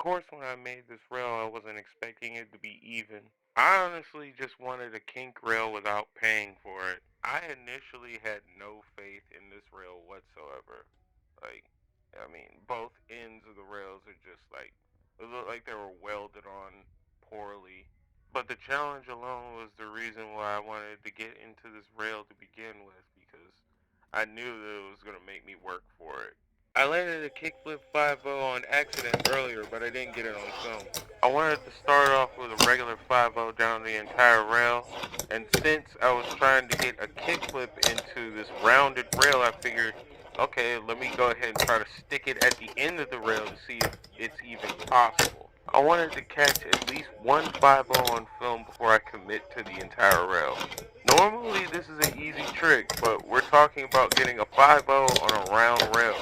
course, when I made this rail, I wasn't expecting it to be even. I honestly just wanted a kink rail without paying for it. I initially had no faith in this rail whatsoever. Like, I mean, both ends of the rails are just like, it looked like they were welded on poorly. But the challenge alone was the reason why I wanted to get into this rail to begin with, because I knew that it was going to make me work for it. I landed a kickflip 5.0 on accident earlier, but I didn't get it on film. I wanted to start off with a regular 5.0 down the entire rail, and since I was trying to get a kickflip into this rounded rail, I figured, okay, let me go ahead and try to stick it at the end of the rail to see if it's even possible. I wanted to catch at least one 5.0 on film before I commit to the entire rail. Normally, this is an easy trick, but we're talking about getting a 5.0 on a round rail.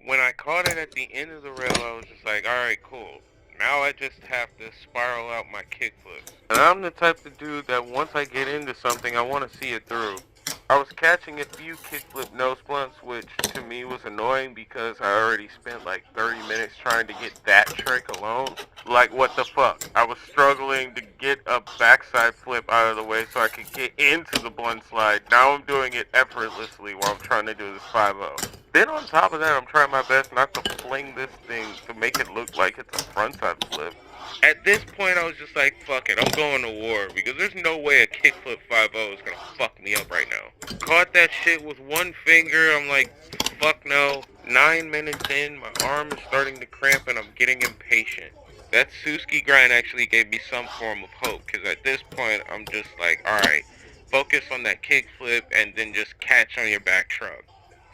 When I caught it at the end of the rail, I was just like, alright, cool. Now I just have to spiral out my kickflips. And I'm the type of dude that once I get into something, I want to see it through. I was catching a few kickflip nose blunts, which to me was annoying because I already spent like 30 minutes trying to get that trick alone. Like, what the fuck? I was struggling to get a backside flip out of the way so I could get into the blunt slide. Now I'm doing it effortlessly while I'm trying to do this 5.0. Then on top of that, I'm trying my best not to fling this thing to make it look like it's a frontside flip. At this point, I was just like, fuck it, I'm going to war, because there's no way a kickflip 5.0 is gonna fuck me up right now. Caught that shit with one finger, I'm like, fuck no. 9 minutes in, my arm is starting to cramp and I'm getting impatient. That Suski grind actually gave me some form of hope, because at this point, I'm just like, alright, focus on that kickflip and then just catch on your back truck.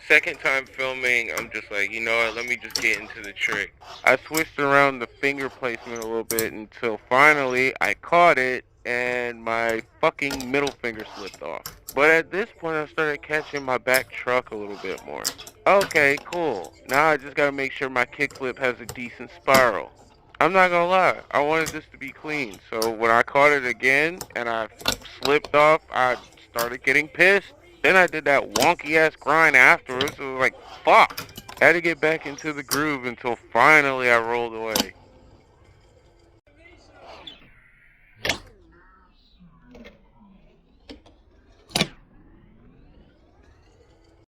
Second time filming, I'm just like, you know what, let me just get into the trick. I switched around the finger placement a little bit until finally I caught it and my fucking middle finger slipped off. But at this point, I started catching my back truck a little bit more. Okay, cool. Now I just gotta make sure my kickflip has a decent spiral. I'm not gonna lie, I wanted this to be clean. So when I caught it again and I slipped off, I started getting pissed. Then I did that wonky ass grind afterwards. It was like, fuck. I had to get back into the groove until finally I rolled away.